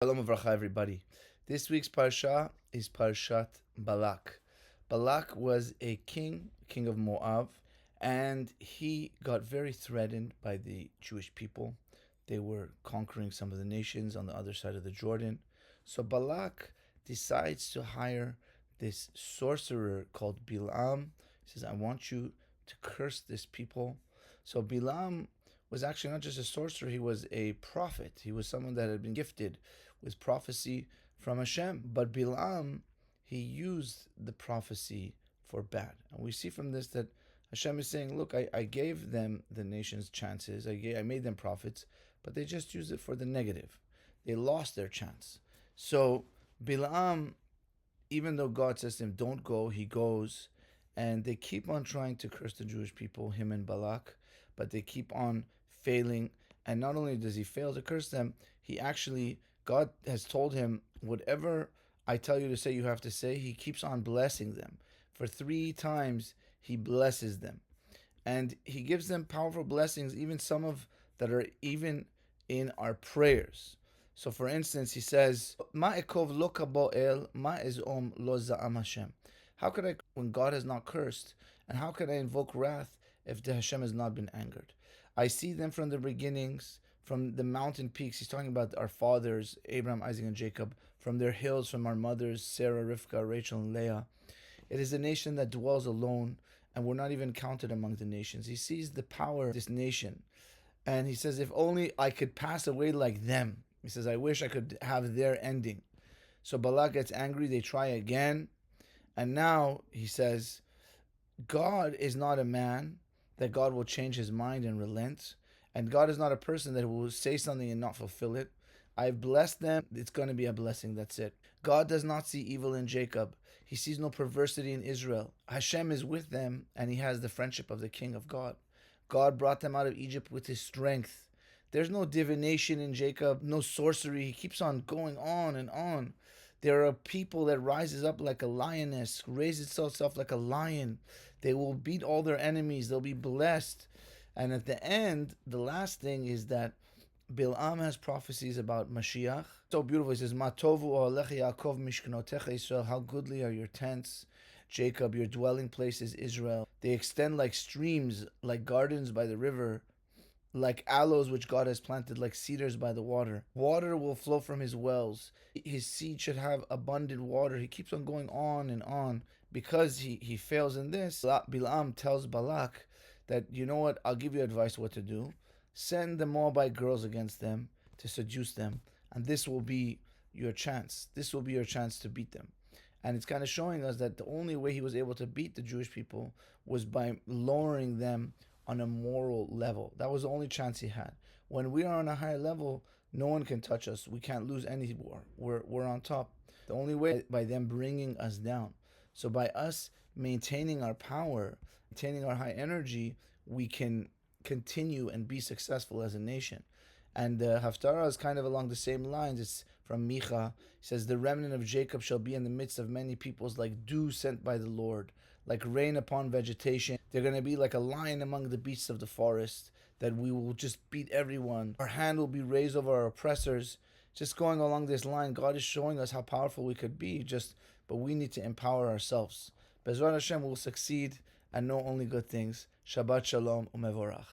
Shalom Avracha, everybody. This week's parsha is Parshat Balak. Balak was a king of Moab, and he got very threatened by the Jewish people. They were conquering some of the nations on the other side of the Jordan. So Balak decides to hire this sorcerer called Bilam. He says, I want you to curse this people. So Bilam was actually not just a sorcerer, he was a prophet. He was someone that had been gifted with prophecy from Hashem. But Bilam, he used the prophecy for bad. And we see from this that Hashem is saying, look, I gave them the nation's chances. I made them prophets, but they just used it for the negative. They lost their chance. So Bilam, even though God says to him, don't go, he goes. And they keep on trying to curse the Jewish people, him and Balak, but they keep on failing. And not only does he fail to curse them, God has told him, whatever I tell you to say, you have to say. He keeps on blessing them. For 3 times, he blesses them. And he gives them powerful blessings, even some of that are even in our prayers. So for instance, he says, Ma ekov lo kaboel, ma ezom lo za'am Hashem. How could I, when God has not cursed, and how could I invoke wrath if the Hashem has not been angered? I see them from the beginnings, from the mountain peaks. He's talking about our fathers, Abraham, Isaac, and Jacob, from their hills, from our mothers, Sarah, Rivka, Rachel, and Leah. It is a nation that dwells alone, and we're not even counted among the nations. He sees the power of this nation, and he says, if only I could pass away like them. He says, I wish I could have their ending. So Balak gets angry. They try again. And now he says, God is not a man that God will change his mind and relent. And God is not a person that will say something and not fulfill it. I've blessed them. It's going to be a blessing. That's it. God does not see evil in Jacob. He sees no perversity in Israel. Hashem is with them, and he has the friendship of the king of God. God brought them out of Egypt with his strength. There's no divination in Jacob, no sorcery. He keeps on going on and on. There are people that rises up like a lioness, raises itself up like a lion. They will beat all their enemies. They'll be blessed. And at the end, the last thing is that Bilam has prophecies about Mashiach. So beautiful. He says, Ma tovu o'alecha Yaakov mishkanotecha Israel. How goodly are your tents, Jacob, your dwelling place is Israel. They extend like streams, like gardens by the river, like aloes which God has planted, like cedars by the water. Water will flow from his wells. His seed should have abundant water. He keeps on going on and on. Because he fails in this, Bilam tells Balak that, you know what, I'll give you advice what to do. Send the Moabite girls against them to seduce them, and this will be your chance. This will be your chance to beat them. And it's kind of showing us that the only way he was able to beat the Jewish people was by lowering them on a moral level. That was the only chance he had. When we are on a higher level, no one can touch us. We can't lose any war. We're on top. The only way by them bringing us down. So by us maintaining our power, maintaining our high energy, we can continue and be successful as a nation. And the Haftarah is kind of along the same lines. It's from Micha. He says, the remnant of Jacob shall be in the midst of many peoples like dew sent by the Lord, like rain upon vegetation. They're going to be like a lion among the beasts of the forest, that we will just beat everyone. Our hand will be raised over our oppressors. Just going along this line, God is showing us how powerful we could be, but we need to empower ourselves. Bezrat Hashem will succeed and know only good things. Shabbat Shalom Umevorach.